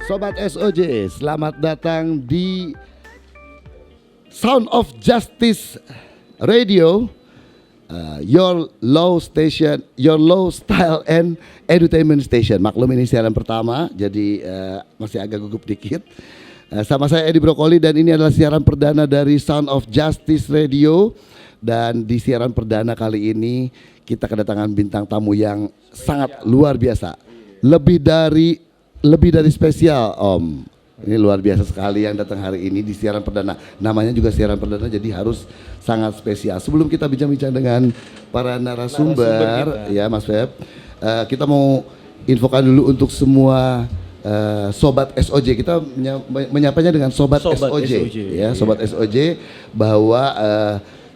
Sobat SOJ, selamat datang di Sound of Justice Radio, your low station, your low style and entertainment station. Maklum ini siaran pertama, jadi masih agak gugup dikit. Sama saya Edi Brokoli dan ini adalah siaran perdana dari Sound of Justice Radio. Dan di siaran perdana kali ini kita kedatangan bintang tamu yang sangat luar biasa, lebih dari spesial Om. Ini luar biasa sekali yang datang hari ini di siaran perdana. Namanya juga siaran perdana, jadi harus sangat spesial. Sebelum kita bincang-bincang dengan para narasumber ya Mas Feb, kita mau infokan dulu untuk semua Sobat SOJ. Kita menyapanya dengan Sobat SOJ ya, Sobat SOJ, bahwa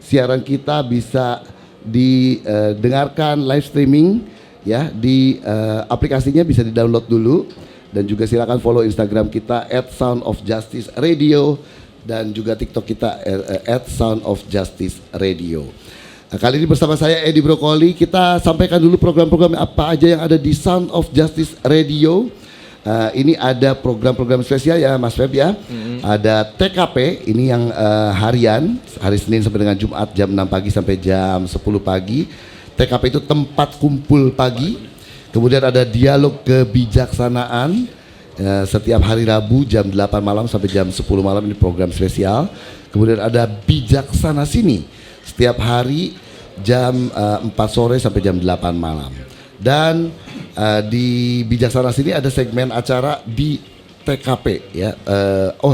siaran kita bisa didengarkan live streaming ya di aplikasinya, bisa di-download dulu, dan juga silakan follow Instagram kita @soundofjusticeradio dan juga TikTok kita @soundofjusticeradio. Kali ini bersama saya Edi Brokoli, kita sampaikan dulu program-program apa aja yang ada di Sound of Justice Radio. Ini ada program-program spesial ya Mas Feb ya. Ada TKP, ini yang harian, hari Senin sampai dengan Jumat jam 6 pagi sampai jam 10 pagi. TKP itu tempat kumpul pagi. Kemudian ada dialog kebijaksanaan setiap hari Rabu jam 8 malam sampai jam 10 malam, ini program spesial. Kemudian ada Bijaksana Sini setiap hari jam 4 sore sampai jam 8 malam. Dan di Bijaksana Sini ada segmen acara di TKP ya.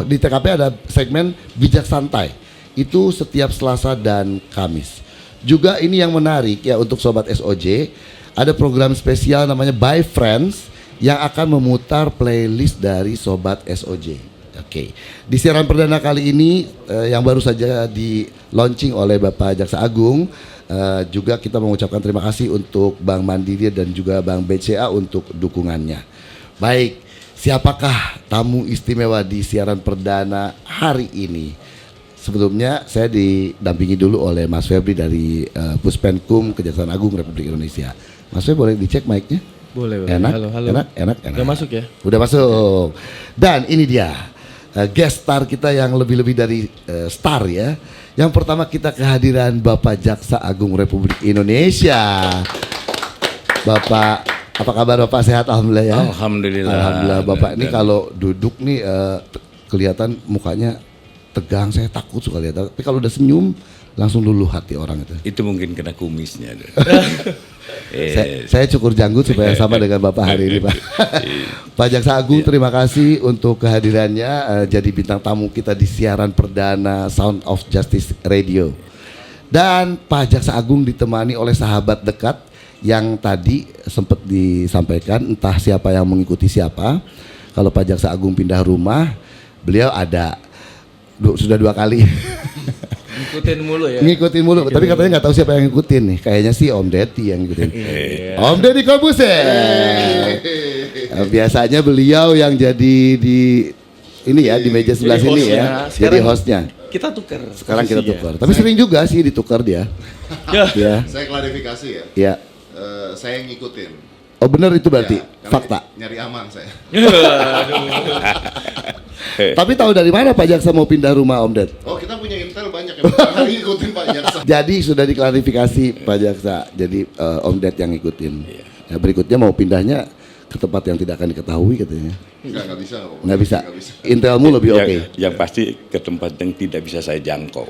Di TKP ada segmen Bijak Santai. Itu setiap Selasa dan Kamis. Juga ini yang menarik ya untuk Sobat SOJ, ada program spesial namanya By Friends yang akan memutar playlist dari Sobat SOJ. Oke. Di siaran perdana kali ini yang baru saja di launching oleh Bapak Jaksa Agung, juga kita mengucapkan terima kasih untuk Bank Mandiri dan juga Bank BCA untuk dukungannya. Baik, siapakah tamu istimewa di siaran perdana hari ini? Sebelumnya saya didampingi dulu oleh Mas Febri dari Puspenkum Kejaksaan Agung Republik Indonesia. Mas Febri boleh dicek mic-nya? Boleh. Enak, halo. enak. Udah masuk ya? Udah masuk. Dan ini dia guest star kita yang lebih-lebih dari star ya. Yang pertama kita kehadiran Bapak Jaksa Agung Republik Indonesia. Bapak, apa kabar Bapak? Sehat alhamdulillah ya? Alhamdulillah Bapak ini kalau duduk nih kelihatan mukanya tegang, saya takut suka lihat. Tapi kalau udah senyum langsung luluh hati orang itu. Itu mungkin kena kumisnya. Saya cukur janggut supaya sama dengan Bapak hari ini Pak. Pak Jaksa Agung, terima kasih untuk kehadirannya jadi bintang tamu kita di siaran perdana Sound of Justice Radio. Dan Pak Jaksa Agung ditemani oleh sahabat dekat yang tadi sempat disampaikan, entah siapa yang mengikuti siapa. Kalau Pak Jaksa Agung pindah rumah, beliau ada sudah 2 kali. Ngikutin mulu ya? Ngikutin mulu, tapi katanya nggak tahu siapa yang ngikutin nih. Kayaknya sih Om Deddy yang ngikutin. Om Deddy Corbuzier. Biasanya beliau yang jadi di ini ya, di meja sebelah sini ya. Jadi hostnya. Kita tukar. Sekarang kita tukar. Tapi sering juga sih ditukar dia. Ya. Saya klarifikasi ya. Ya. Saya ngikutin. Oh benar itu berarti fakta. Nyari aman saya. Tapi tahu dari mana Pak Jaksa mau pindah rumah Om Ded? Oh kita punya intel banyak yang hari ngikutin Pak Jaksa. Jadi sudah diklarifikasi Pak Jaksa. Jadi Om Ded yang ngikutin. Ya, berikutnya mau pindahnya ke tempat yang tidak akan diketahui katanya. Nggak bisa. Nggak bisa. Intelmu lebih oke. Yang pasti ke tempat yang tidak bisa saya jangkau.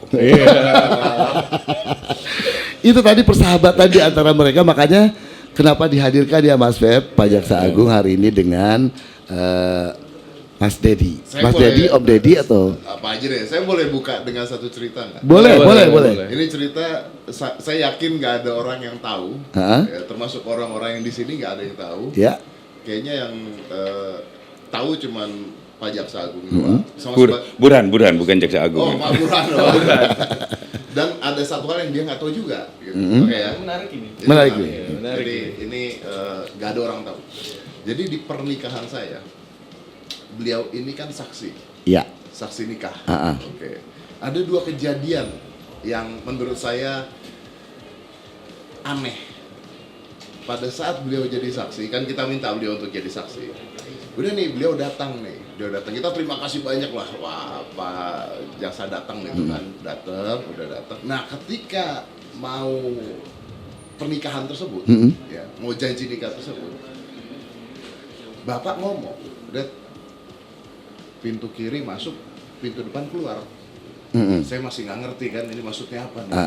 Itu tadi persahabatan di antara mereka, makanya kenapa dihadirkan ya Mas Feb, Pak Jaksa Agung hari ini dengan Mas Deddy. Mas Deddy, Om Deddy atau apa aja deh. Saya boleh buka dengan satu cerita nggak? Boleh. Ini cerita saya yakin nggak ada orang yang tahu. Ya, termasuk orang-orang yang di sini nggak ada yang tahu. Ya. Kayaknya yang tahu cuman Pak Jaksa Agung. Buran, bukan Jaksa Agung. Oh, Pak Buran. Dan ada satu hal yang dia nggak tahu juga. Gitu. Oke ya. Menarik ini. Jadi ini nggak ada orang tahu. Jadi di pernikahan saya, beliau ini kan saksi. Iya. Saksi nikah. Oke. Ada 2 kejadian yang menurut saya aneh. pada saat beliau jadi saksi, kan kita minta beliau untuk jadi saksi. Udah nih, beliau datang. Kita terima kasih banyak lah. Wah, Pak Jaksa datang gitu kan. Udah datang. Nah, ketika mau pernikahan tersebut, ya, mau janji nikah tersebut, Bapak ngomong, udah pintu kiri masuk, pintu depan keluar. Saya masih nggak ngerti kan ini maksudnya apa nih.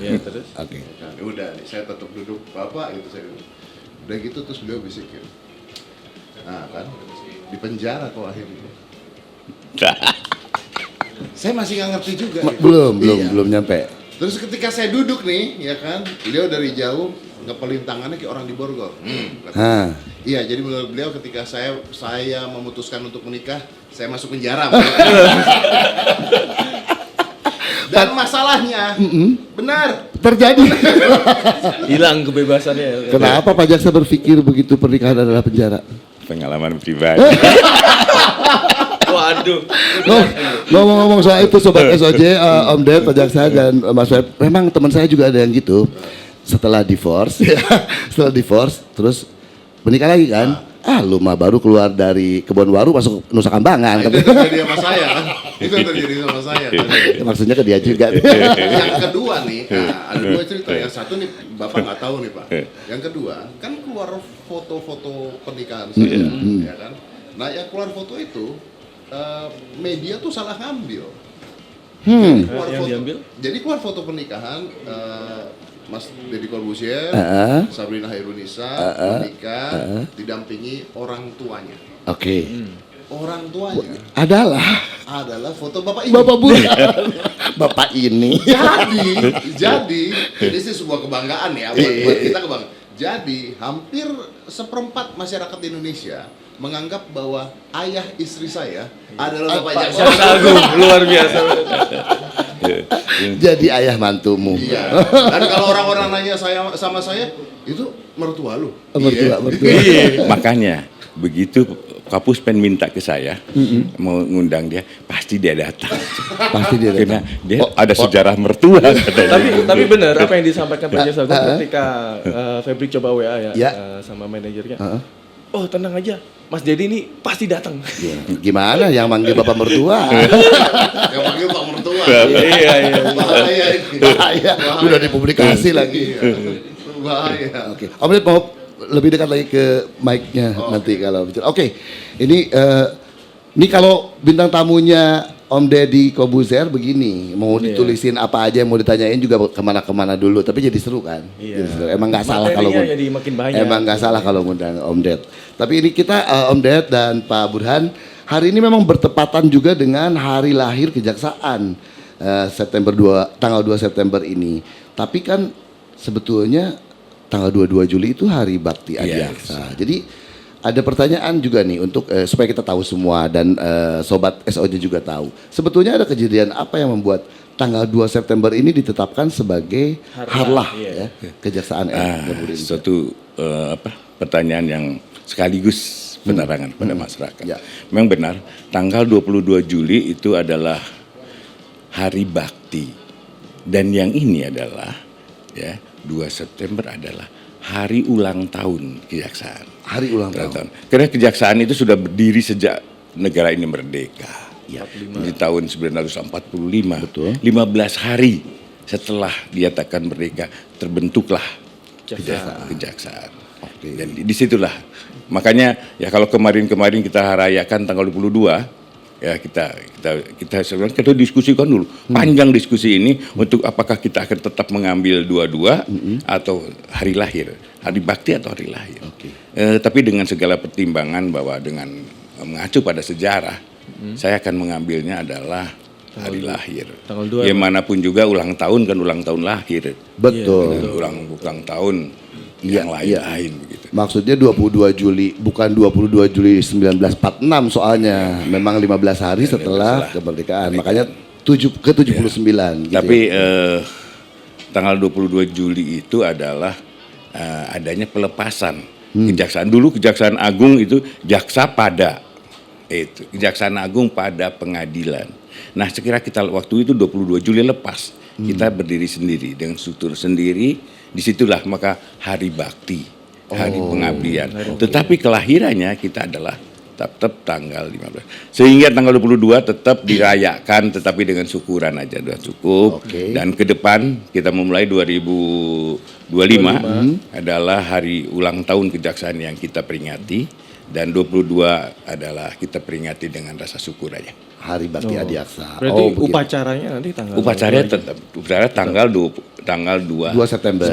Ya, terus? Oke. Kan, udah nih, saya tetap duduk Bapak gitu, saya duduk. Udah gitu terus beliau bisikin. Nah kan, di penjara kok akhirnya. Saya masih nggak ngerti juga. Gitu. Belum nyampe. Terus ketika saya duduk nih, ya kan, beliau dari jauh ngepelin tangannya kayak orang di borgol. Iya, jadi menurut beliau ketika saya memutuskan untuk menikah, saya masuk penjara. Dan masalahnya, benar Terjadi. Hilang kebebasannya. Kenapa Pak Jaksa berpikir begitu pernikahan adalah penjara? Pengalaman pribadi. Waduh. Ngomong-ngomong soal itu Sobat SOJ, Om Ded, Pak Jaksa dan Mas Web, memang teman saya juga ada yang gitu. Setelah divorce, terus menikah lagi kan? Lu mah baru keluar dari Kebon Waru masuk Nusa Kambangan. itu terjadi sama saya kan? Itu terjadi sama saya. Maksudnya ke dia juga. Yang kedua nih, ada dua cerita. Yang satu nih, Bapak nggak tahu nih Pak. Yang kedua, kan keluar foto-foto pernikahan saya, ya kan? Nah, yang keluar foto itu, media tuh salah ngambil. Yang diambil? Jadi keluar foto pernikahan, Mas Deddy Corbuzier, Sabrina Hairunisa menikah didampingi orang tuanya. Oke. Orang tuanya adalah foto Bapak ini. Bapak Bapak ini. Jadi ini sih sebuah kebanggaan ya buat kita kebanggaan. Jadi hampir seperempat masyarakat Indonesia menganggap bahwa ayah istri saya adalah Bapak Jaksa Agung, luar biasa. Jadi ayah mantumu. Iya. Dan kalau orang-orang nanya sama saya, itu mertua lu. Mertua. Makanya begitu Kapus Pen minta ke saya mau ngundang dia, pasti dia datang. Karena dia ada sejarah mertua. Tapi benar apa yang disampaikan Pak Jaksa Agung ketika Febri coba WA sama manajernya. Oh tenang aja, Mas Deddy ini pasti datang. Gimana yang manggil bapak mertua? Yang panggil Pak mertua. Iya. Bahaya ini. Bahaya. Udah dipublikasi lagi. Bahaya. Oke. Om Ded mau lebih dekat lagi ke mic-nya nanti kalau bicara. Oke. Ini kalau bintang tamunya Om Deddy Corbuzier begini, mau ditulisin apa aja yang mau ditanyain juga kemana-kemana dulu, tapi jadi seru kan? Jadi seru. Emang nggak salah kalau jadi makin banyak. Emang nggak salah kalau ngundang Om Ded. Tapi ini kita Om Ded dan Pak Burhan hari ini memang bertepatan juga dengan hari lahir Kejaksaan tanggal 2 September ini. Tapi kan sebetulnya tanggal 22 Juli itu hari Bakti Adiaksa. Jadi ada pertanyaan juga nih untuk supaya kita tahu semua dan Sobat SOJ juga tahu. Sebetulnya ada kejadian apa yang membuat tanggal 2 September ini ditetapkan sebagai harlah ya, Kejaksaan RI. Suatu pertanyaan yang sekaligus penerangan pada masyarakat. Ya. Memang benar, tanggal 22 Juli itu adalah hari bakti. Dan yang ini adalah 2 September adalah hari ulang tahun Kejaksaan. Hari ulang tahun. Karena Kejaksaan itu sudah berdiri sejak negara ini merdeka. Ya, di tahun 1945. Betul. 15 hari setelah dinyatakan merdeka terbentuklah Kejaksaan. Oke. Dan disitulah makanya ya kalau kemarin kita rayakan tanggal 22 ya kita sebenarnya kita diskusikan dulu panjang diskusi ini untuk apakah kita akan tetap mengambil dua-dua atau hari lahir, hari bakti atau hari lahir. Tapi dengan segala pertimbangan bahwa dengan mengacu pada sejarah saya akan mengambilnya adalah hari lahir. Tanggal 2. Ya manapun juga ulang tahun kan ulang tahun lahir. Betul. Ulang tahun yang lain begitu. Maksudnya 22 Juli, bukan 22 Juli 1946 soalnya. Memang 15 hari setelah kemerdekaan. Makanya ke-79 gitu. Tapi tanggal 22 Juli itu adalah adanya pelepasan Kejaksaan. Dulu Kejaksaan Agung itu jaksa pada itu, Kejaksaan Agung pada pengadilan. Nah, sekira kita waktu itu 22 Juli lepas. Kita berdiri sendiri dengan struktur sendiri. Disitulah maka hari bakti hari pengabdian. Tetapi kelahirannya kita adalah tetap tanggal 15. Sehingga tanggal 22 tetap dirayakan tetapi dengan syukuran aja sudah cukup. Dan ke depan kita memulai 2025 adalah hari ulang tahun kejaksaan yang kita peringati dan 22 adalah kita peringati dengan rasa syukur aja. Hari Bakti Adiaksa. Berarti begitu. upacaranya nanti tanggal Upacaranya tetap tanggal 2 2 September.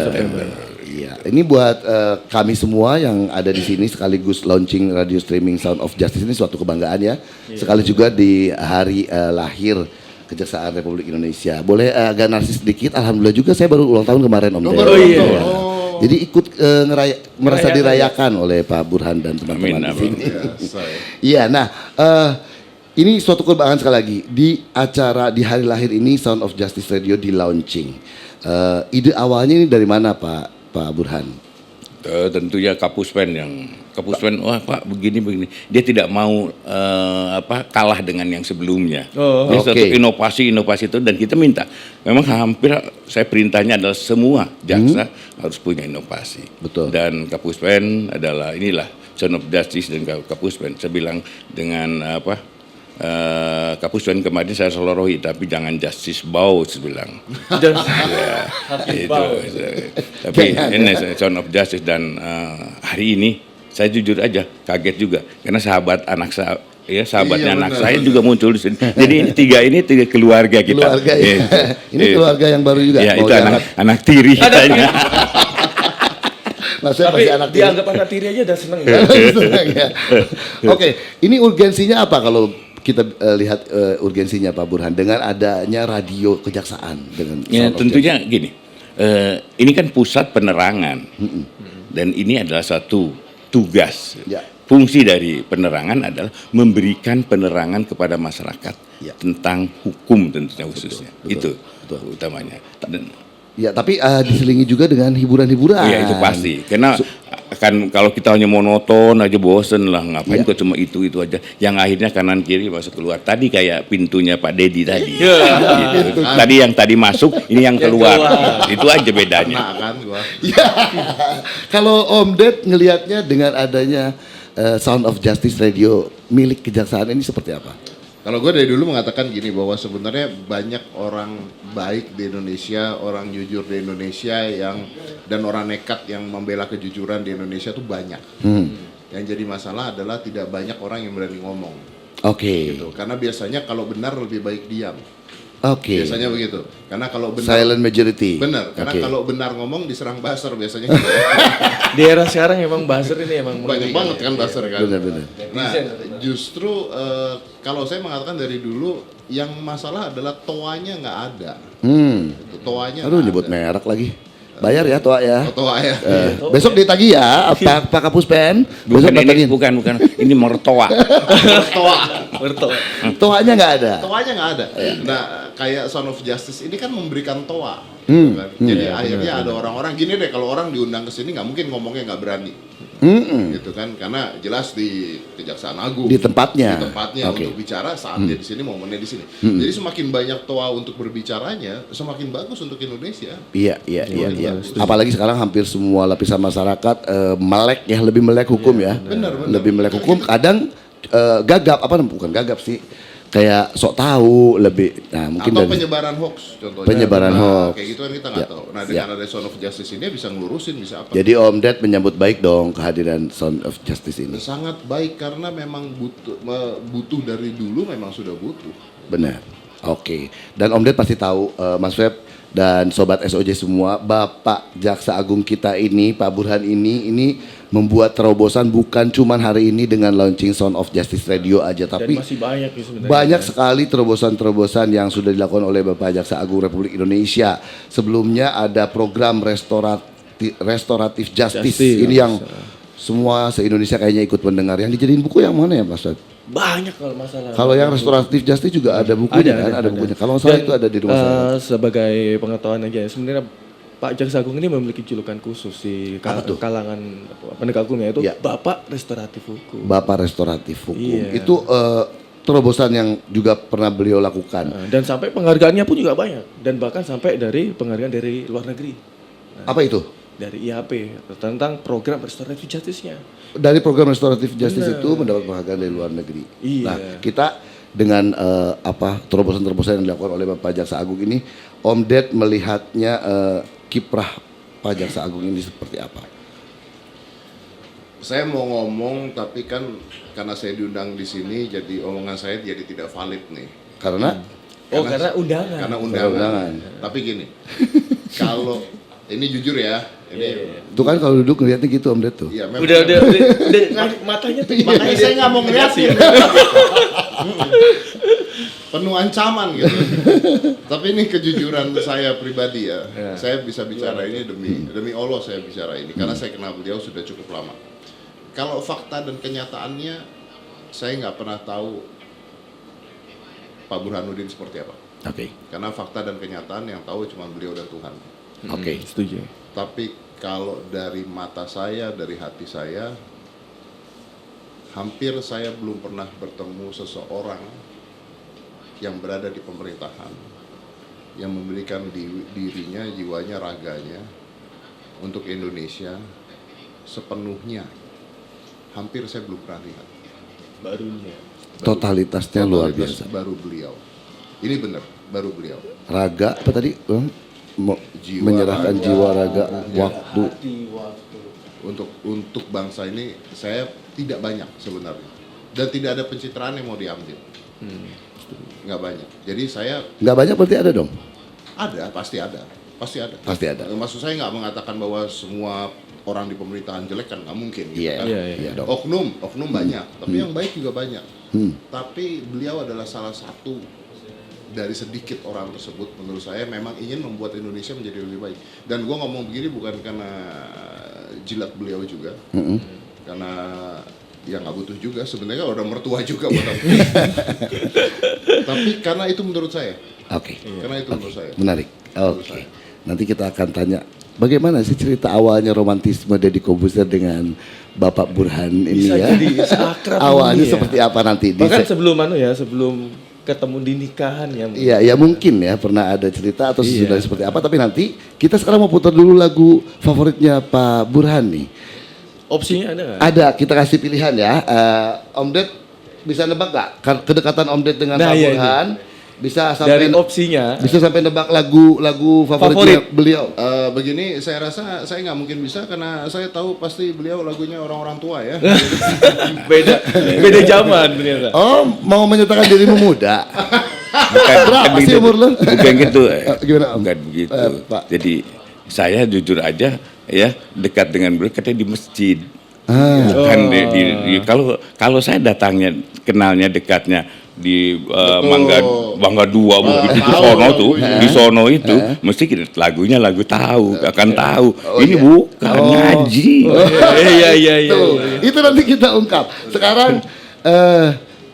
Iya, ini buat kami semua yang ada di sini sekaligus launching radio streaming Sound of Justice ini suatu kebanggaan ya. Sekali juga di hari lahir Kejaksaan Republik Indonesia. Boleh agak narsis sedikit. Alhamdulillah juga saya baru ulang tahun kemarin Om. Jadi ikut merasa dirayakan oleh Pak Burhan dan teman-teman di sini. Iya, nah ini suatu kebanggaan sekali lagi di acara di hari lahir ini Sound of Justice Radio di launching. Ide awalnya ini dari mana Pak Burhan? Tentunya Kapuspen wah Pak begini dia tidak mau kalah dengan yang sebelumnya. Jadi satu inovasi itu dan kita minta memang hampir saya perintahnya adalah semua jaksa harus punya inovasi. Betul. Dan Kapuspen adalah inilah Son of Justice dan Kapuspen. Saya bilang dengan Kapuspen kemarin saya selorohi tapi jangan Justice Bau saya bilang. Tapi ini Son of Justice dan hari ini saya jujur aja kaget juga karena sahabatnya anak saya juga muncul di sini. Jadi ini tiga keluarga kita. Keluarga ya. Ini keluarga yang baru juga. Ya itu anak tiri katanya. Tapi dianggap anak tiri aja udah seneng ya. Oke, ini urgensinya apa kalau kita lihat urgensinya Pak Burhan dengan adanya radio kejaksaan dengan tentunya gini. Ini kan pusat penerangan. Dan ini adalah satu tugas. Fungsi dari penerangan adalah memberikan penerangan kepada masyarakat tentang hukum tentunya khususnya. Betul. Utamanya. Ya, tapi diselingi juga dengan hiburan-hiburan. Iya, itu pasti. Karena kan kalau kita hanya monoton aja bosen lah, ngapain kok cuma itu aja. Yang akhirnya kanan kiri masuk keluar. Tadi kayak pintunya Pak Dedi tadi. Gitu. Tadi yang tadi masuk, ini yang keluar. Itu aja bedanya. Kalau Om Ded ngelihatnya dengan adanya Sound of Justice Radio milik kejaksaan ini seperti apa? Kalau gue dari dulu mengatakan gini bahwa sebenarnya banyak orang baik di Indonesia, orang jujur di Indonesia dan orang nekat yang membela kejujuran di Indonesia tuh banyak. Yang jadi masalah adalah tidak banyak orang yang berani ngomong. Gitu. Karena biasanya kalau benar lebih baik diam. Biasanya begitu. Karena kalau benar silent majority. Benar. Karena kalau benar ngomong diserang buzzer biasanya. Di era sekarang emang buzzer ini emang banyak banget kan buzzer kan. Benar. Nah, justru kalau saya mengatakan dari dulu yang masalah adalah toanya nggak ada. Toanya. Aduh, nyebut merek lagi. Bayar ya toa ya. Toa ya. Besok ditagih ya Pak Kapuspen. Bukan ini mertoa. Toanya nggak ada. Toanya nggak ada. Nah, kayak Son of Justice ini kan memberikan toa. Kan? Jadi akhirnya ada orang-orang gini deh, kalau orang diundang ke sini nggak mungkin ngomongnya nggak berani. Gitu kan, karena jelas di Kejaksaan Agung. Di tempatnya untuk bicara saat dia di sini momennya di sini. Jadi semakin banyak toa untuk berbicaranya, semakin bagus untuk Indonesia. Iya. Apalagi sekarang hampir semua lapisan masyarakat melek ya, lebih melek hukum ya. Benar. Lebih melek hukum, kadang gagap bukan gagap sih. Kayak sok tahu lebih. Nah, mungkin atau penyebaran hoax contohnya. Penyebaran hoax. Kayak gitu kan kita nggak tahu. Nah, dengan ada Sound of Justice ini bisa ngelurusin, bisa apa. Jadi Om Ded menyambut baik dong kehadiran Sound of Justice ini. Sangat baik karena memang butuh dari dulu, memang sudah butuh. Benar. Oke. Dan Om Ded pasti tahu Mas Feb dan sobat SOJ semua, Bapak Jaksa Agung kita ini, Pak Burhan ini membuat terobosan bukan cuma hari ini dengan launching Sound of Justice Radio aja, tapi masih banyak sebenarnya. Banyak sekali terobosan-terobosan yang sudah dilakukan oleh Bapak Jaksa Agung Republik Indonesia. Sebelumnya ada program restoratif justice. Ini yang semua se-Indonesia kayaknya ikut mendengar. Yang dijadiin buku yang mana ya Mas? Banyak kalau masalah. Kalau yang restoratif justice juga ada bukunya ada bukunya. Kalau salah itu ada di rumah saya. Sebagai pengetahuan aja, sebenarnya Pak Jaksa Agung ini memiliki julukan khusus di kalangan penegak hukum, yaitu Bapak Restoratif Hukum. Bapak Restoratif Hukum. Itu terobosan yang juga pernah beliau lakukan. Dan sampai penghargaannya pun juga banyak. Dan bahkan sampai dari penghargaan dari luar negeri. Apa itu? dari IHP tentang program restoratif justice-nya. Dari program restoratif justice itu mendapat penghargaan dari luar negeri. Iya. Nah, kita dengan terobosan-terobosan yang dilakukan oleh Bapak Jaksa Agung ini, Om Ded melihatnya kiprah Pak Jaksa Agung ini seperti apa? Saya mau ngomong tapi kan karena saya diundang di sini jadi omongan saya jadi tidak valid nih. Karena Karena undangan. Karena undangan. undangan. Tapi gini, kalau ini jujur ya, ini itu kan kalau duduk ngeliatnya gitu Om Ded tuh. ya memang Udah matanya tuh. makanya saya nggak mau ngeliatin. Penuh ancaman gitu. Tapi ini kejujuran saya pribadi ya. Saya bisa bicara ini demi Allah saya bicara ini karena saya kenal beliau sudah cukup lama. Kalau fakta dan kenyataannya saya nggak pernah tahu Pak Burhanuddin seperti apa. Oke. Karena fakta dan kenyataan yang tahu cuma beliau dan Tuhan. Oke. Setuju. Tapi kalau dari mata saya, dari hati saya, hampir saya belum pernah bertemu seseorang yang berada di pemerintahan, yang memberikan dirinya, jiwanya, raganya untuk Indonesia sepenuhnya. Hampir saya belum pernah lihat. Barunya. Totalitasnya luar biasa. Baru beliau. Ini benar, baru beliau. Raga apa tadi? Jiwa, Menyerahkan raga, jiwa, raga, ya. waktu. Untuk bangsa ini saya tidak banyak sebenarnya. Dan tidak ada pencitraan yang mau diambil. Nggak banyak. Jadi saya Nggak banyak berarti ada dong? ada, pasti ada. Pasti ada. Pasti ada. Maksud saya nggak mengatakan bahwa semua orang di pemerintahan jelek kan nggak mungkin. Gitu Iya, kan. iya dong. Oknum banyak, tapi yang baik juga banyak. Tapi beliau adalah salah satu dari sedikit orang tersebut menurut saya memang ingin membuat Indonesia menjadi lebih baik. Dan gue ngomong begini bukan karena jilat beliau juga, karena ya nggak butuh juga sebenarnya udah mertua juga buat aku. Tapi karena itu menurut saya. Oke. Karena itu menurut saya. Menarik. Oke. Nanti kita akan tanya bagaimana sih cerita awalnya romantisme Deddy Corbuzier dengan Bapak Burhan ini Bisa ya? jadi seakrab Awalnya ini ya. seperti apa nanti? Bahkan sebelum ketemu di nikahan ya. Iya, ya mungkin ya pernah ada cerita atau Iya. sudah seperti apa. Tapi nanti kita sekarang mau putar dulu lagu favoritnya Pak Burhan nih. Opsinya ada nggak? Ada, kita kasih pilihan ya. Om Ded bisa nebak nggak kedekatan Om Ded dengan Nah, Pak iya, Burhan? Bisa sampai Dari opsinya. bisa sampai nebak lagu favoritnya beliau. Begini, saya rasa saya nggak mungkin bisa karena saya tahu pasti beliau lagunya orang-orang tua ya. beda zaman ternyata. Oh, mau menyatakan dirimu muda? Berapa sih begitu. umur lu? Bukan gitu. Gimana, Om? Bukan begitu. Pak. Jadi saya jujur aja ya dekat dengan beliau katanya di masjid. Bukan kalau saya datangnya kenalnya dekatnya di Mangga 2 begitu di sono tuh di sono itu mesti lagunya lagu tahu akan tahu ini bukan ngaji. Iya. Tuh, itu nanti kita ungkap. Sekarang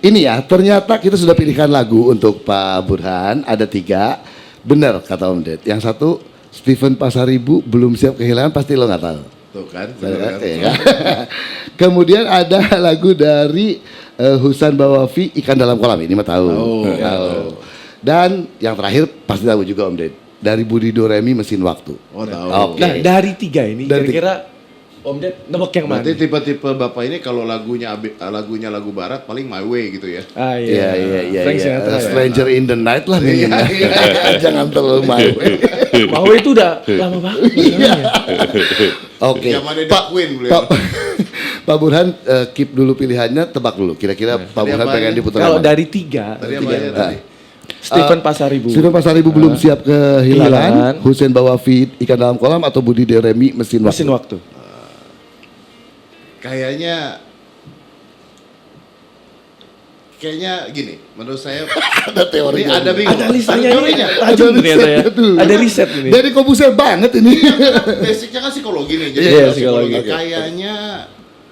ini ya, ternyata kita sudah pilihkan lagu untuk Pak Burhan. Ada 3. Benar kata Om Ded. Yang satu, Stephen Pasaribu, Belum Siap Kehilangan, pasti lo nggak tahu. Tuh kan. Ya. Kemudian ada lagu dari Husan Bawafi, Ikan Dalam Kolam. Ini mah tahu. Tahu. Dan yang terakhir pasti tahu juga Om Ded. Dari Budi Doremi, Mesin Waktu. Oh tahu. Oke. Nah, dari 3 ini Dari kira-kira Om Ded nebak yang mana? Berarti tipe-tipe bapak ini kalau lagunya lagu barat paling My Way gitu ya. Ah Iya. Frank Sinatra ya. Stranger in the Night lah minimal. Jangan terlalu main. Bahwa itu udah lama banget. Oke. Zamannya The Pak Queen beliau. Pak Burhan keep dulu pilihannya, tebak dulu. Kira-kira Pak Burhan apa pengen ini? diputar Kalau yang mana? dari 3 Tadi apa ya tadi? Stephen Pasaribu. Stephen Pasaribu Belum Siap Kehilangan, Kehilangan. Husain Bawafi Ikan Dalam Kolam, atau Budi Doremi Mesin Mesin Waktu. waktu. Kayaknya gini, menurut saya Ada teori. ini ada bingung. Ada listanya Ada ini. teorinya. Tajam ternyata ya. tuh. Ada riset ini. Dari Corbuzier banget ini. Basicnya kan psikologi nih. Jadi Iya, psikologi. psikologi. Kayaknya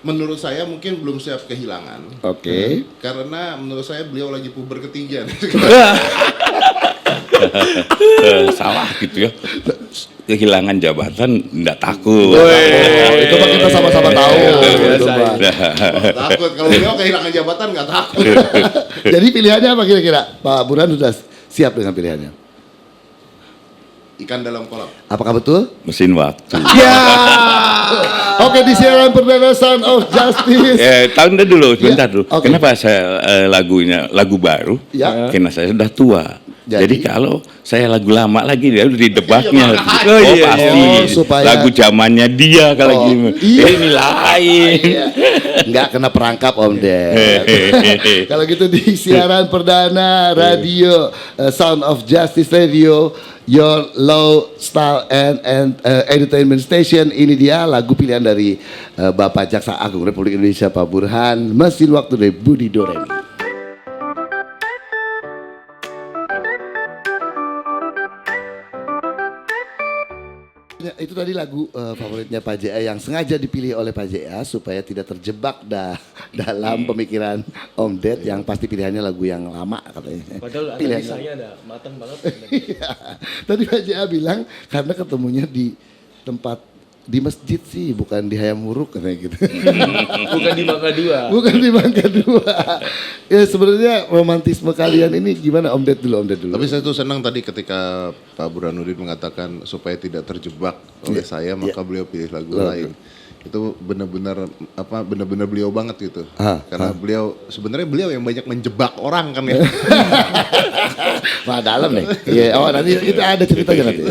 menurut saya mungkin belum siap kehilangan. Oke. Karena menurut saya beliau lagi puber ketiga. Salah gitu ya. Kehilangan jabatan enggak takut. Itu mah kita sama-sama tahu. Itu mah. Takut kalau beliau kehilangan jabatan nggak takut. Jadi pilihannya apa kira-kira? Pak Burhan sudah siap dengan pilihannya? ikan dalam kolam. Apakah betul? Mesin waktu. Ya. Oke, di siaran perdana Sound of Justice. Tahun dulu, sebentar dulu. oke. Kenapa saya lagu baru? Ya. Karena saya sudah tua. Jadi? Jadi kalau saya lagu lama lagi dia udah didebaknya. iya, Pasti supaya- lagu zamannya dia kalau gini. iya. Ini lain. Nggak kena perangkap Om Ded. Kalau gitu di siaran perdana radio Sound of Justice Radio, your low style and entertainment station, ini dia lagu pilihan dari Bapak Jaksa Agung Republik Indonesia Pak Burhan, Mesin Waktu dari Budi Doremi. Ya, itu tadi lagu favoritnya Pak JA yang sengaja dipilih oleh Pak JA supaya tidak terjebak dalam pemikiran Om Ded yang pasti pilihannya lagu yang lama katanya. Padahal Pilihan. analisanya ada matang banget. Iya. Tadi Pak JA bilang karena ketemunya di tempat di masjid sih, bukan di Hayam Huruk katanya gitu. Bukan di Mangga 2. Bukan di Mangga 2. Ya sebenarnya romantisme kalian ini gimana Om Ded dulu, Om Ded dulu. Tapi saya tuh senang tadi ketika Pak Burhanuddin mengatakan supaya tidak terjebak oleh saya, maka beliau pilih lagu lain. Itu benar-benar beliau banget gitu. Karena beliau yang banyak menjebak orang kan ya. Wah dalam nih. Iya, nanti itu ada ceritanya nanti.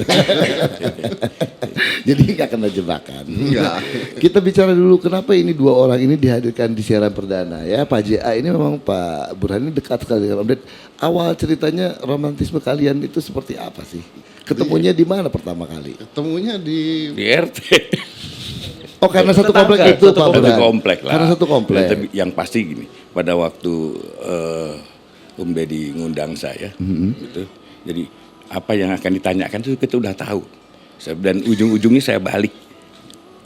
Jadi nggak kena jebakan. Enggak. Kita bicara dulu kenapa ini dua orang ini dihadirkan di siaran perdana ya. Pak JA ini memang Pak Burhan ini dekat sekali dengan Om Ded. Awal ceritanya romantisme kalian itu seperti apa sih? Ketemunya di mana pertama kali? Ketemunya di RT. Oh karena satu Tetangga, komplek itu satu Pak Satu Burhan. komplek lah. Karena satu komplek. Tapi yang pasti gini, pada waktu Om Deddy ngundang saya, gitu. Jadi apa yang akan ditanyakan itu kita udah tahu. Dan ujung-ujungnya saya balik,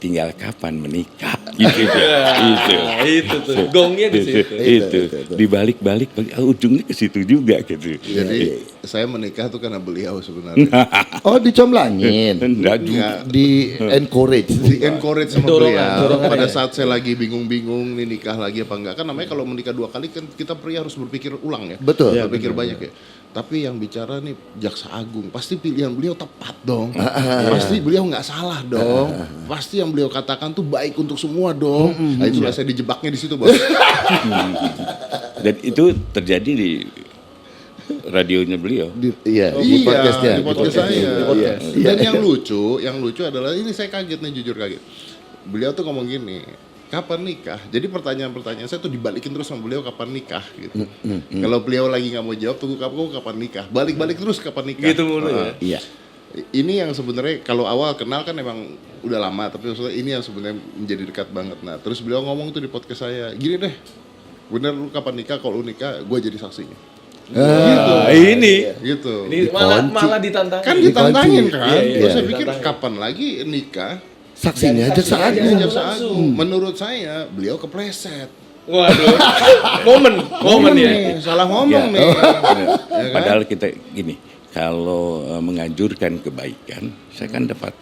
tinggal kapan menikah, gitu. Itu tuh. Gongnya di situ. Itu. Dibalik-balik, ujungnya ke situ juga gitu. Jadi saya menikah tuh karena beliau sebenarnya. Oh dicomblangin. Enggak juga. Di encourage. Di encourage sama Dorongan beliau. Pada ya. saat saya lagi bingung-bingung nih nikah lagi apa enggak. Kan namanya kalau menikah 2 kali kan kita pria harus berpikir ulang ya. Betul. Berpikir banyak ya. Tapi yang bicara nih Jaksa Agung, pasti pilihan beliau tepat dong. Pasti beliau nggak salah dong. Pasti yang beliau katakan tuh baik untuk semua dong. Nah, itulah saya dijebaknya di situ, Bos. Dan itu terjadi di radionya beliau. Iya, Iya, podcastnya. di podcast saya. Iya. Dan yang lucu adalah ini saya kaget nih, jujur kaget. Beliau tuh ngomong gini, kapan nikah? Jadi pertanyaan-pertanyaan saya tuh dibalikin terus sama beliau, kapan nikah gitu. Kalau beliau lagi nggak mau jawab, tunggu kapan nikah. Balik-balik terus kapan nikah. Gitu mulu ya. Iya. Ini yang sebenarnya kalau awal kenal kan emang udah lama, tapi maksudnya ini yang sebenarnya menjadi dekat banget. Nah, terus beliau ngomong tuh di podcast saya, gini deh, bener lu kapan nikah? Kalau lu nikah, gue jadi saksinya. Ini. Gitu. Ini malah ditantang. Kan ditantangin kan? Iya, Terus saya iya. pikir Ditantangin. kapan lagi nikah? Saksinya Jaksa saksinya Agung. Jaksa Agung. Menurut saya beliau kepleset. Waduh. Momen ya. nih, salah ngomong nih. Ya kan? Padahal kita gini, kalau menganjurkan kebaikan, saya kan dapat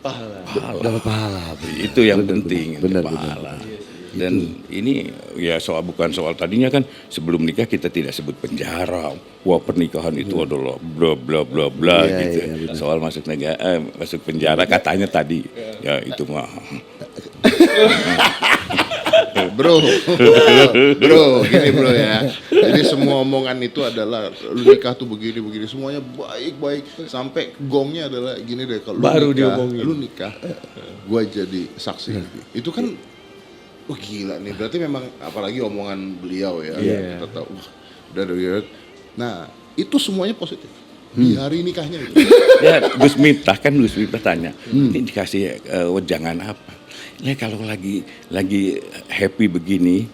Pahala. pahala. Dapat pahala. Itu yang penting, benar, pahala. Dan ini ya bukan soal tadinya kan sebelum nikah kita tidak sebut penjara. Wah pernikahan itu adalah bla bla bla bla Iya, gitu. iya, benar. Soal masuk penjara katanya tadi. Ya itu mah. Bro, gini bro ya. Jadi semua omongan itu adalah lu nikah tuh begini, semuanya baik-baik. Sampai gongnya adalah gini deh, kalau Baru lu diomongin. nikah, gua jadi saksi. Itu kan, wah gila nih. Berarti memang apalagi omongan beliau ya. Iya. Kita tahu, udah dari. Nah, itu semuanya positif. Di hari nikahnya itu. Ya Gus Miftah tanya, ini dikasih wejangan apa? Ya kalau lagi happy begini,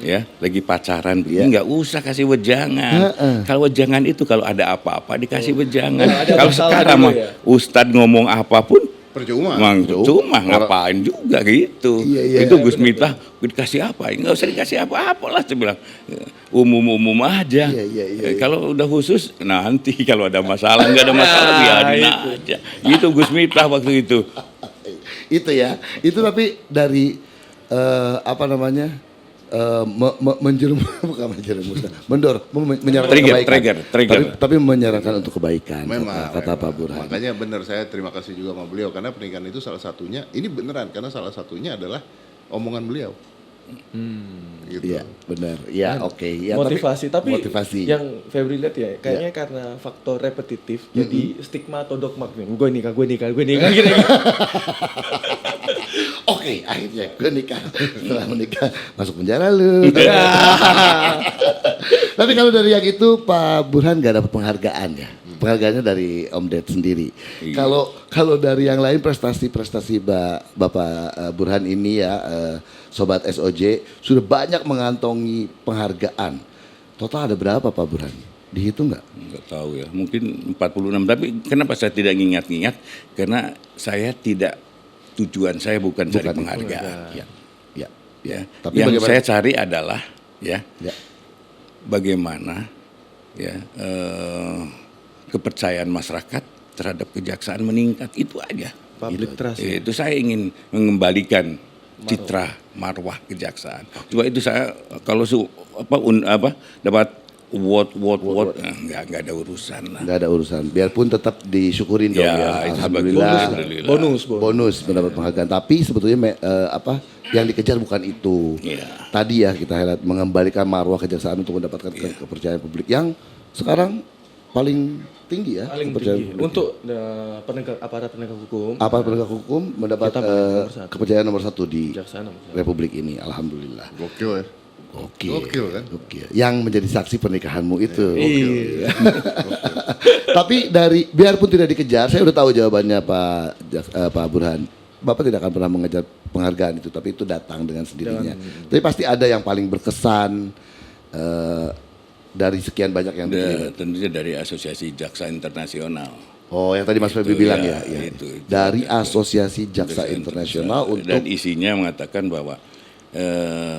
ya lagi pacaran begini, nggak usah kasih wejangan. Kalau wejangan itu kalau ada apa-apa dikasih wejangan. Kalau ada Kalau masalah sekarang dulu mah ya. Ustadz ngomong apapun, Percuma. cuma ngapain juga gitu. Iya, Itu Gus Miftah dikasih apa? Nggak usah dikasih apa-apa lah, saya bilang umum aja. Iya. Kalau udah khusus nanti kalau ada masalah nggak ada masalah biarin aja. Itu Gus Miftah waktu itu. Itu ya. Itu tapi dari apa namanya? bukan menjerumus, menyarankan kebaikan. Trigger. Tapi menyarankan untuk kebaikan. Memang, kata Pak Burhan. Makanya benar, saya terima kasih juga sama beliau karena pernikahan itu salah satunya, ini beneran karena salah satunya adalah omongan beliau. Gitu. Iya, benar. Ya, oke. Ya, Motivasi, tapi motivasi. yang Febri lihat ya, kayaknya karena faktor repetitif, jadi stigma atau dogma nih. Gue nikah gitu. Oke, akhirnya gue nikah. Setelah menikah masuk penjara lu. Tapi kalau dari yang itu Pak Burhan gak dapat penghargaan ya. Penghargaannya dari Om Ded sendiri. Kalau dari yang lain prestasi Bapak Burhan ini ya, Sobat SOJ sudah banyak mengantongi penghargaan. Total ada berapa Pak Burhan? Dihitung nggak? Nggak tahu ya, mungkin 46. Tapi kenapa saya tidak ngingat-ngingat? Karena saya tidak, tujuan saya bukan cari penghargaan. Ya. Tapi yang bagaimana? saya cari adalah ya. Bagaimana ya kepercayaan masyarakat terhadap kejaksaan meningkat, itu aja. Public trust. Ya. Itu saya ingin mengembalikan citra marwah kejaksaan. Cuma itu saya kalau dapat award nggak ada urusan lah. Nggak ada urusan. Biarpun tetap disyukurin dong ya. Itu Alhamdulillah. Bonus. Mendapat penghargaan. Tapi sebetulnya yang dikejar bukan itu. Ya. Tadi ya kita highlight mengembalikan marwah kejaksaan untuk mendapatkan kepercayaan publik yang sekarang paling tinggi ya. Paling tinggi. Untuk aparat penegak hukum. Aparat penegak hukum mendapat kepercayaan nomor 1 di Kejaksaan. Republik ini. Alhamdulillah. Gokil ya. Gokil kan? Gokil. Yang menjadi saksi pernikahanmu itu. Iya. Tapi biarpun tidak dikejar, saya udah tahu jawabannya Pak Burhan. Bapak tidak akan pernah mengejar penghargaan itu, tapi itu datang dengan sendirinya. Tapi pasti ada yang paling berkesan dari sekian banyak yang diterima. Tentunya dari Asosiasi Jaksa Internasional. Oh, yang tadi Mas Febri bilang ya. Itu. Dari Asosiasi Jaksa Internasional untuk, dan isinya mengatakan bahwa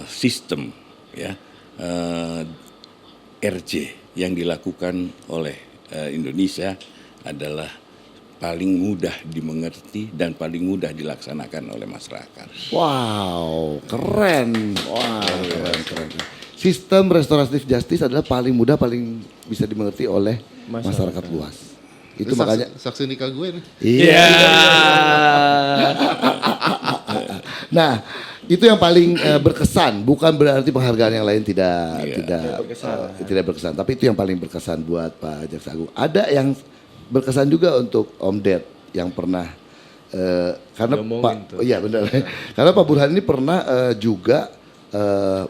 sistem RJ yang dilakukan oleh Indonesia adalah paling mudah dimengerti dan paling mudah dilaksanakan oleh masyarakat. wow, keren. Keren. Sistem restoratif justice adalah paling mudah, paling bisa dimengerti oleh masyarakat luas. Itu makanya saksi nikah gue nih. Iya. Nah, itu yang paling berkesan. Bukan berarti penghargaan yang lain tidak berkesan. Tapi itu yang paling berkesan buat Pak Jaksa Agung. Ada yang berkesan juga untuk Om Ded yang pernah karena iya benar. Karena Pak Burhan ini pernah juga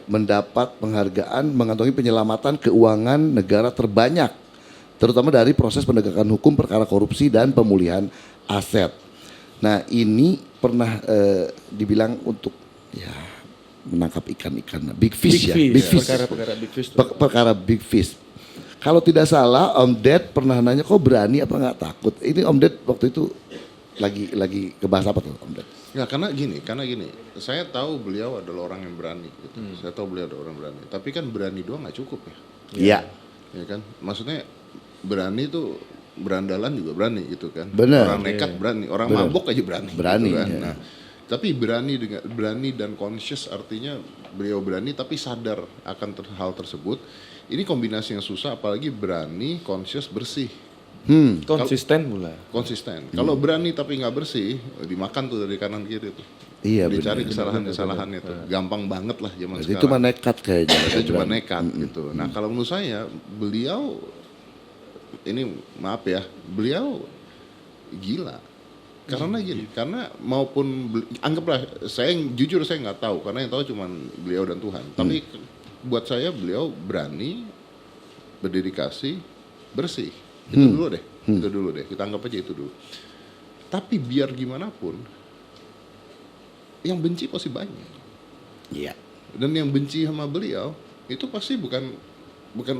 mendapat penghargaan mengantongi penyelamatan keuangan negara terbanyak, terutama dari proses penegakan hukum perkara korupsi dan pemulihan aset. Nah, ini pernah dibilang untuk menangkap ikan-ikan big fish. Perkara big fish. Kalau tidak salah Om Ded pernah nanya, kok berani apa nggak takut? Ini Om Ded waktu itu lagi kebahas apa tuh Om Ded? Ya karena gini, saya tahu beliau adalah orang yang berani gitu. Saya tahu beliau adalah orang berani. Tapi kan berani doang nggak cukup ya. Iya. Ya kan, maksudnya berani itu berandalan juga berani gitu kan. Bener. Orang nekat berani, orang mabok aja berani. Berani. Gitu kan? Ya. Nah, tapi berani dan conscious artinya beliau berani tapi sadar akan hal tersebut. Ini kombinasi yang susah, apalagi berani, conscious, bersih. Konsisten pula. Konsisten. Kalau berani tapi nggak bersih, dimakan tuh dari kanan kiri tuh. Iya, dicari kesalahan-kesalahannya tuh. Gampang banget lah zaman sekarang. Itu cuma nekat kayaknya. Itu cuma nekat gitu. Nah kalau menurut saya beliau ini maaf ya, beliau gila. Karena gini, karena anggaplah saya jujur saya nggak tahu karena yang tahu cuma beliau dan Tuhan. Tapi buat saya beliau berani, berdedikasi, bersih. Itu dulu deh. Kita anggap aja itu dulu. Tapi biar gimana pun, yang benci pasti banyak. Iya. Dan yang benci sama beliau itu pasti bukan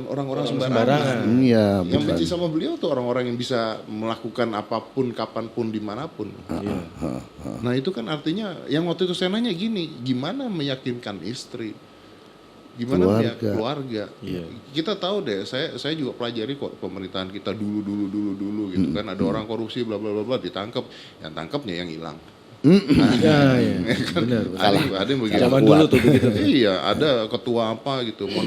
orang-orang sembarangan. Iya. Yang benci sama beliau tuh orang-orang yang bisa melakukan apapun, kapanpun, dimanapun. Nah itu kan artinya, yang waktu itu saya nanya gini, gimana meyakinkan istri? Gimana keluarga? Yeah. Kita tahu deh, saya juga pelajari kok pemerintahan kita dulu gitu kan, ada orang korupsi bla bla bla ditangkap, yang tangkapnya yang hilang. Ya, benar. Ada yang begitu. Zaman dulu tuh begitu. Iya, ada ketua apa gitu mau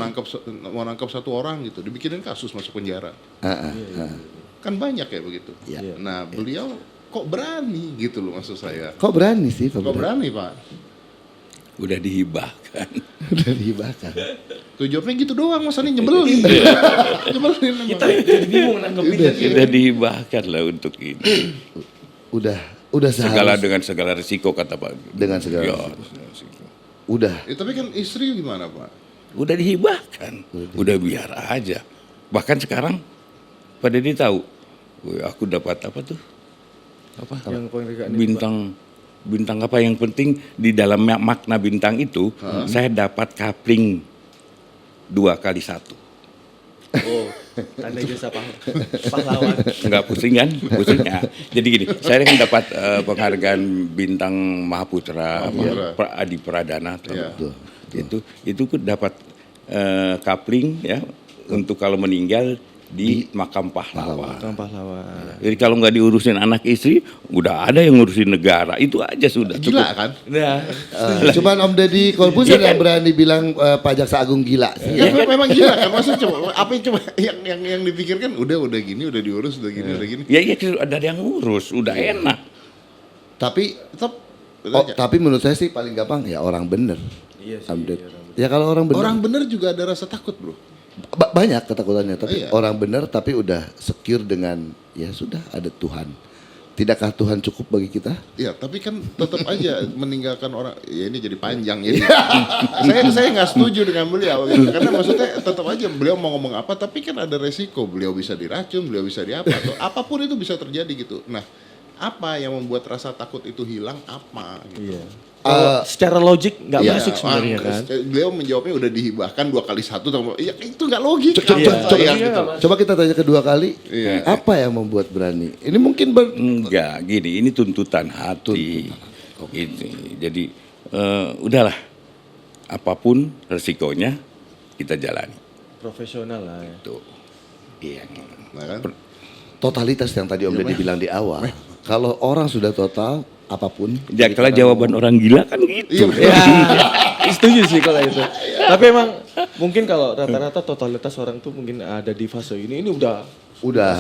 nangkap satu orang gitu, dibikinin kasus masuk penjara. Kan banyak ya begitu. Iya. Nah, beliau kok berani gitu loh maksud saya. Kok berani sih? Kok berani, Pak? Udah dihibahkan. Udah dibakar. Tuh jawabnya gitu doang, masa nih nyebelin. Nyebelin emang. Kita jadi bingung nanggepinnya. Udah dihibahkan lah untuk ini. Udah Segala seharusnya. dengan segala risiko kata Pak. Dengan segala Ya, risiko. Udah. Tapi kan istri gimana, Pak? udah dihibahkan. Udah biar aja. Bahkan sekarang Pak Deddy tahu, "Wih, aku dapat apa tuh? Apa? Yang penghargaan itu, Bintang apa yang penting di dalam makna bintang itu saya dapat kapling 2x1. Oh, tanda jasa pahlawan. Enggak pusing kan? Pusing ya. Jadi gini, saya kan dapat penghargaan bintang Mahaputra, Adi Pradana tuh. Iya. Itu ku dapat kapling ya untuk kalau meninggal di makam pahlawan. Orang pahlawan. Jadi kalau nggak diurusin anak istri, udah ada yang ngurusin negara. Itu aja sudah. Gila kan? Nah, Cuman Om Deddy Corbuzier yang berani bilang Pak Jaksa Agung gila sih. Ya, memang gila kan, maksudnya coba apa yang coba yang dipikirkan udah gini, udah diurus, udah gini. Ya ada yang ngurus, udah enak. Tapi Tetap tapi menurut saya sih paling gampang ya orang bener. iya sih. Om Deddy. Ya kalau orang bener. orang bener juga ada rasa takut, Bro. Banyak ketakutannya, tapi Iya. orang benar tapi udah secure dengan ya sudah ada Tuhan. Tidakkah Tuhan cukup bagi kita? Ya, tapi kan tetap aja meninggalkan orang. Ya ini jadi panjang ya. saya nggak setuju dengan beliau gitu. Karena maksudnya tetap aja beliau mau ngomong apa, tapi kan ada resiko. Beliau bisa diracun, beliau bisa diapa, atau apapun itu bisa terjadi gitu. Nah, apa yang membuat rasa takut itu hilang? Apa? Gitu. Iya. Kalau secara logik nggak Iya, masuk sebenarnya kan. Beliau menjawabnya udah dihibahkan 2x1. Ya itu nggak logika. Coba gitu. coba kita tanya kedua kali, Iya. apa yang membuat berani? Ini mungkin Enggak, gini, ini tuntutan hati. Ini, jadi udahlah, apapun resikonya kita jalani. Profesional lah ya. Tuh, iya. Nah, kan? totalitas yang tadi Om Deddy bilang di awal. Kalau orang sudah total apapun. Ya, kalau jawaban orang gila kan gitu. Ya, setuju sih kalau itu. Tapi emang mungkin kalau rata-rata totalitas orang tuh mungkin ada di fase ini udah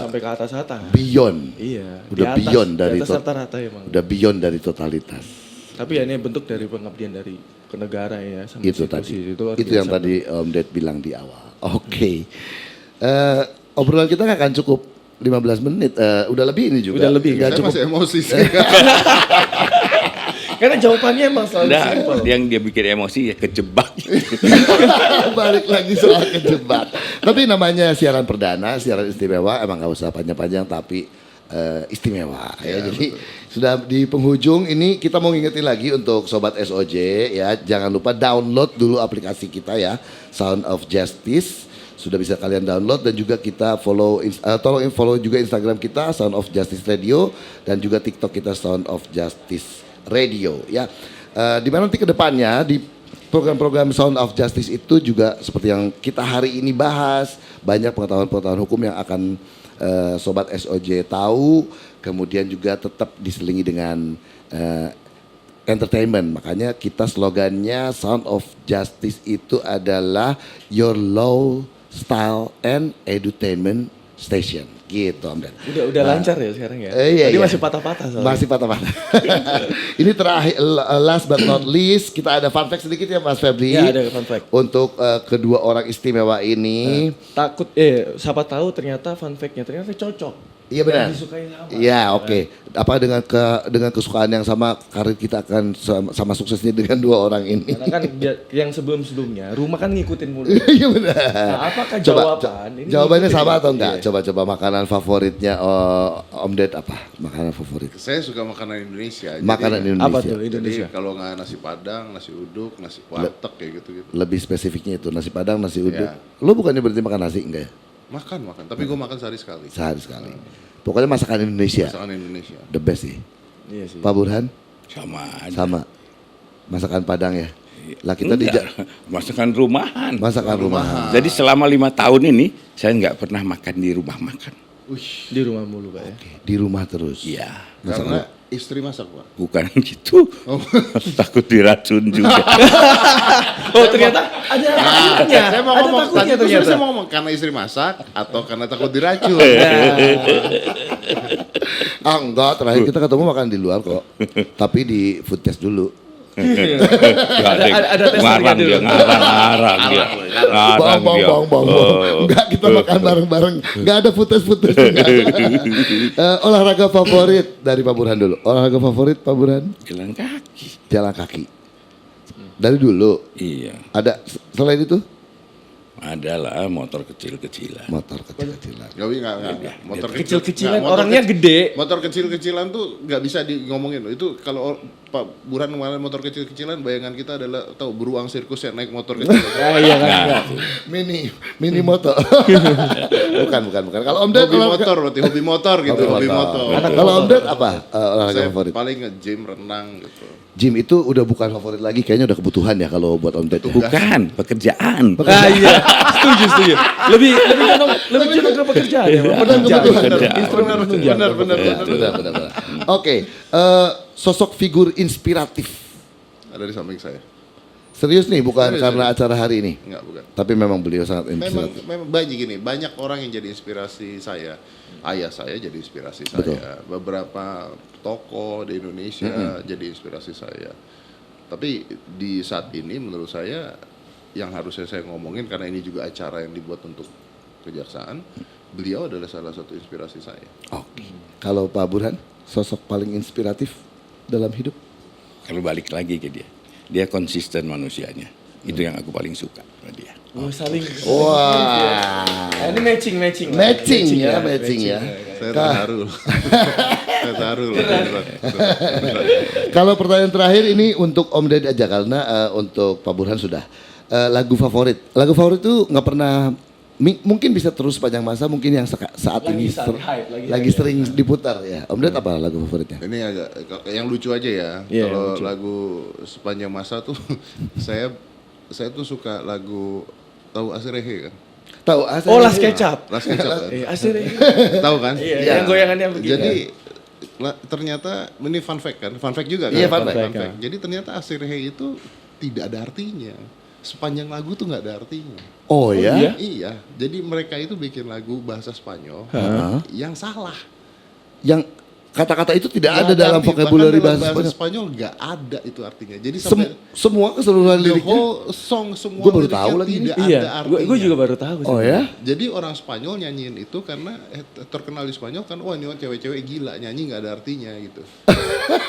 sampai ke atas. Beyond. Iya. Udah di atas, beyond dari di atas rata-rata emang. Udah beyond dari totalitas. Tapi ya ini bentuk dari pengabdian dari ke negara ya sama Itu institusi. tadi. Luar Itu yang biasa. tadi Om Ded bilang di awal. Oke. Obrolan kita nggak akan cukup 15 menit. Udah lebih ini juga. Udah lebih, Nggak Saya cukup. masih emosi sih. Karena jawabannya emang selalu Nah, simpel. yang dia bikin emosi ya kejebak. Balik lagi soal kejebak. Tapi namanya siaran perdana, siaran istimewa, emang nggak usah panjang-panjang tapi istimewa. Ya, jadi sudah di penghujung ini kita mau ngingetin lagi untuk sobat SOJ ya, jangan lupa download dulu aplikasi kita ya, Sound of Justice. Sudah bisa kalian download dan juga kita follow, tolong follow juga Instagram kita Sound of Justice Radio dan juga TikTok kita Sound of Justice Radio ya. Di mana nanti kedepannya di program-program Sound of Justice itu juga seperti yang kita hari ini bahas, banyak pengetahuan-pengetahuan hukum yang akan sobat SOJ tahu, kemudian juga tetap diselingi dengan entertainment. Makanya kita slogannya Sound of Justice itu adalah Your Law, Style and Edutainment Station. Gitu Om Ded. Udah lancar ya sekarang ya. Iya, Tadi iya. masih patah-patah soalnya. Masih patah-patah. Ini terakhir, last but not least, kita ada fun fact sedikit ya Mas Febri. Ya, ada fun fact. Untuk kedua orang istimewa ini. Takut siapa tahu ternyata fun fact-nya ternyata cocok. Iya benar. Yang disukai sama. Iya oke. Apa dengan kesukaan yang sama, karir kita akan sama suksesnya dengan dua orang ini. Karena kan yang sebelum-sebelumnya rumah kan ngikutin mulu. Iya benar. Nah, apakah Coba, jawaban ini jawabannya ngikutin? sama atau enggak? Iya. Coba makanan favoritnya Om Ded apa? Makanan favorit. Saya suka makanan Indonesia. Makanan Jadi, Indonesia. Apa tuh Indonesia? Jadi kalau nggak nasi padang, nasi uduk, nasi warteg kayak gitu-gitu. Lebih spesifiknya itu nasi padang, nasi uduk. Iya. Lu bukannya berarti makan nasi enggak ya? Makan. Tapi gue makan sehari sekali. Sehari sekali. Pokoknya masakan Indonesia Masakan Indonesia. the best sih. Iya sih. Pak Burhan Sama aja. sama. Masakan Padang ya. Lah kita di Enggak, masakan rumahan. masakan rumahan. Jadi selama 5 tahun ini saya nggak pernah makan di rumah makan. Di rumah mulu Pak ya. Di rumah terus. Iya. Karena Istri masak, Pak. Bukan gitu. Takut diracun juga. Oh ternyata ada takutnya. Saya mau Ada ngomong, takutnya tadi ternyata. saya mau ngomong karena istri masak atau karena takut diracun. Enggak, terakhir kita ketemu makan di luar kok. Tapi di food test dulu. Ada tes harga ngarang dulu. dia, ngarang dia. Ngarang dia. Bang. Enggak, kita makan bareng-bareng. Enggak ada food test. Olahraga favorit dari Pak Burhan dulu. Olahraga favorit Pak Burhan? Jalan kaki. Jalan kaki. Dari dulu. Iya. Ada selain itu? Adalah motor kecil-kecilan. Motor kecil-kecilan. Enggak. Motor Kecil-kecilan, nggak, motor orangnya gede. Motor kecil-kecilan tuh nggak bisa ngomongin. Itu kalau Pak Burhan kemarin motor kecil-kecilan, bayangan kita adalah tahu beruang sirkus yang naik motor kecil. Ah iya kan. Nah, Mini motor. bukan. Kalau Om Ded Hobi motor berarti hobi motor gitu, hobi motor. Kalau Om Ded apa olahraga Saya favorit? paling nge-gym, renang gitu. Gym itu udah bukan favorit lagi, kayaknya udah kebutuhan ya kalau buat Om Ded. bukan pekerjaan. Ah iya, setuju. Lebih condong ke pekerjaan ya. Bang. Benar, kebutuhan. Instrumen penunjang. Benar. Oke, sosok figur inspiratif. Ada di samping saya. Serius nih, bukan Serius, karena acara hari ini. Enggak, bukan. Tapi memang beliau sangat inspiratif. Memang banyak orang yang jadi inspirasi saya. Ayah saya jadi inspirasi Betul. saya. Beberapa tokoh di Indonesia jadi inspirasi saya. Tapi di saat ini menurut saya yang harusnya saya ngomongin karena ini juga acara yang dibuat untuk kejaksaan, beliau adalah salah satu inspirasi saya. Oke. Kalau Pak Burhan, sosok paling inspiratif dalam hidup? Kalau balik lagi ke dia konsisten manusianya. Itu yang aku paling suka sama dia. Oh, saling. Wah. Ini matching. Matching ya. Saya terharu. Saya terharu loh. Kalau pertanyaan terakhir ini untuk Om Ded aja karena untuk Pak Burhan sudah. Lagu favorit itu nggak pernah mungkin bisa terus sepanjang masa, mungkin yang saat Lagi ini hype, lagi sering diputar ya. Om Ded apa lagu favoritnya? Ini agak yang lucu aja ya. Iya, Kalau lucu. lagu sepanjang masa tuh saya tuh suka lagu tahu Asirehe kan? Tahu? Oh, Las Kecap. Las Kecap kan? Asli. Tahu kan? Iya, yang goyangannya begitu. Jadi ternyata ini fun fact kan? Fun fact juga kan? Iya, fun fact. Jadi ternyata Asirehe itu tidak ada artinya. Sepanjang lagu tuh nggak ada artinya. Oh ya? iya? Iya. Jadi mereka itu bikin lagu bahasa Spanyol yang salah. Yang kata-kata itu tidak Nggak ada dalam arti. vocabulary Bahkan dalam bahasa Spanyol. Spanyol nggak ada itu artinya. Jadi sampai Semua keseluruhan the liriknya. whole song semua Gua baru liriknya tahu lagi tidak Iya, ada artinya. gue juga baru tahu. Oh ya? Jadi orang Spanyol nyanyiin itu karena terkenal di Spanyol kan, wah ini cewek-cewek gila nyanyi nggak ada artinya gitu.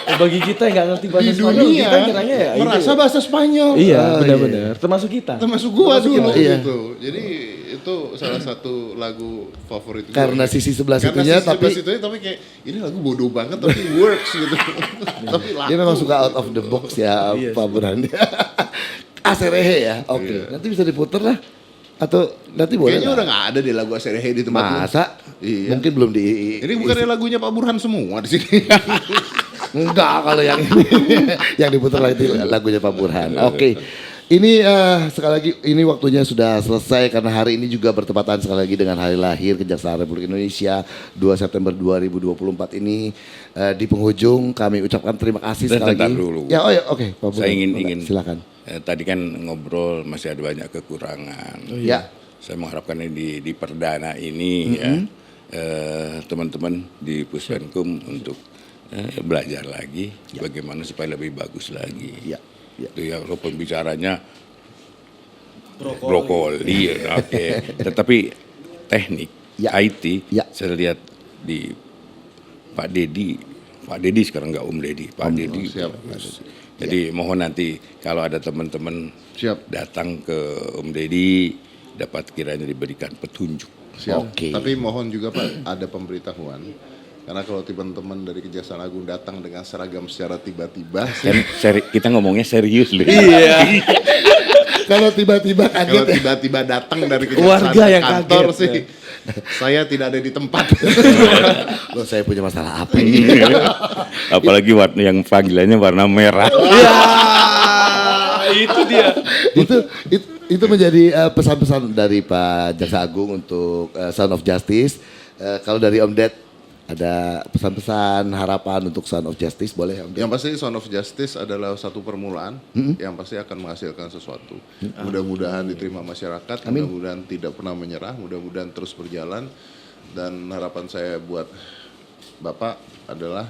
Bagi kita yang nggak ngerti bahasa Di Spanyol, dunia kita kiranya ya itu merasa ya. bahasa Spanyol. Iya, Ah, benar-benar. Termasuk kita. Termasuk gua dulu iya. gitu. Jadi itu salah satu lagu favorit gua. Karena sisi sebelah Karena situnya, sisi sebelah tapi- situnya, tapi kayak ini lagu bodoh banget tapi works gitu. Tapi laku. Dia memang suka out of the box ya Pak Burhan. Aserehe ya. Oke. Nanti bisa diputer lah. Atau nanti boleh Kayaknya nggak? udah nggak ada di lagu Asirehe di tempat lu. Masa? Iya. Mungkin belum di. Ini bukannya lagunya Pak Burhan semua di sini. Enggak, kalau yang ini yang diputar lagi lagunya Pak Burhan. Oke. Ini sekali lagi ini waktunya sudah selesai karena hari ini juga bertepatan sekali lagi dengan hari lahir Kejaksaan Republik Indonesia 2 September 2024 ini. Di penghujung kami ucapkan terima kasih sekali Bentar lagi. dulu. Ya, oh ya, oke, Pak Burhan. Saya ingin Silakan. Tadi kan ngobrol masih ada banyak kekurangan. Ya. Saya mengharapkan ini di perdana ini ya teman-teman di Puspenkum untuk belajar lagi bagaimana supaya lebih bagus lagi. Ya. Ya. Itu ya kalau pembicaranya brokoli, oke. Tetapi teknik Ya. IT Ya. saya lihat di Pak Dedi sekarang nggak Om Dedi, Pak Dedi. siap. bagus. Jadi mohon nanti kalau ada teman-teman Siap. datang ke Om Dedi dapat kiranya diberikan petunjuk. Siap. Oke. Tapi mohon juga Pak ada pemberitahuan. Karena kalau teman-teman dari Kejaksaan Agung datang dengan seragam secara tiba-tiba, Kita ngomongnya serius loh. Iya. Kalau tiba-tiba kalau kaget ya. tiba-tiba datang dari Kejaksaan Warga yang kantor kaget, sih, saya tidak ada di tempat. Loh, saya punya masalah apa ini? Apalagi warna yang panggilannya warna merah. Ya, itu dia. itu menjadi pesan-pesan dari Pak Jaksa Agung untuk Sound of Justice. Kalau dari Om Ded Ada pesan-pesan harapan untuk Sound of Justice, boleh Om? Yang pasti Sound of Justice adalah satu permulaan yang pasti akan menghasilkan sesuatu. Mudah-mudahan diterima masyarakat, mudah-mudahan tidak pernah menyerah, mudah-mudahan terus berjalan. Dan harapan saya buat Bapak adalah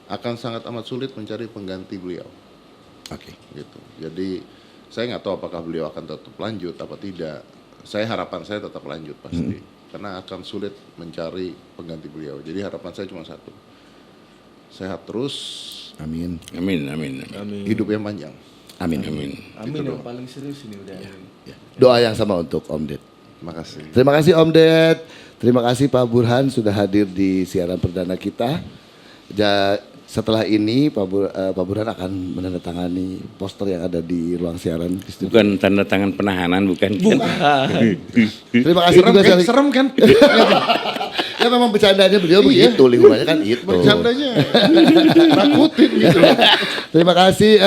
akan sangat amat sulit mencari pengganti beliau. Oke. Gitu. Jadi saya nggak tahu apakah beliau akan tetap lanjut apa tidak. Harapan saya tetap lanjut pasti. Karena akan sulit mencari pengganti beliau. Jadi harapan saya cuma satu. Sehat terus. Amin. Amin. Hidup yang panjang. Amin. Amin Gitu yang dong. paling serius ini udah. Doa yang sama untuk Om Ded. Terima kasih. Terima kasih Om Ded. Terima kasih Pak Burhan sudah hadir di siaran perdana kita. Setelah ini Pak Burhan akan menandatangani poster yang ada di ruang siaran. Bukan tanda tangan penahanan, bukan. Terima kasih juga sekali. Serem kan? Ya memang bercandanya beliau begitu, lingkungannya kan itu. Bercandanya nakutin gitu. Terima kasih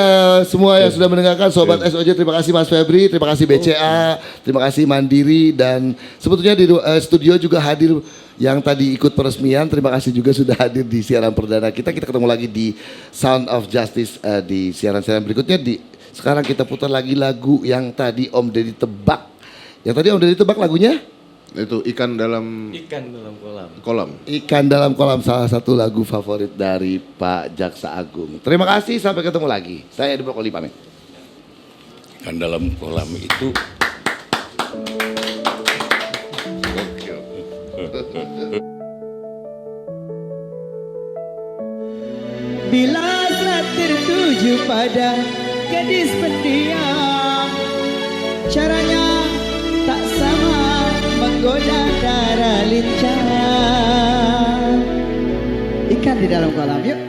semua yang sudah mendengarkan, Sobat SOJ. Terima kasih Mas Febri, terima kasih BCA, terima kasih Mandiri, dan sebetulnya di studio juga hadir yang tadi ikut peresmian. Terima kasih juga sudah hadir di siaran perdana kita. Kita ketemu lagi di Sound of Justice di siaran-siaran berikutnya. Sekarang kita putar lagi lagu yang tadi Om Deddy tebak. Yang tadi Om Deddy tebak lagunya? Itu ikan dalam kolam. Ikan dalam kolam, salah satu lagu favorit dari Pak Jaksa Agung. Terima kasih, sampai ketemu lagi. Saya Edi Brokoli pamit. Kan dalam kolam itu. Bila hasrat tertuju pada gadis pendiam, caranya tak sama menggoda darah lincah. Ikan di dalam kolam, yuk.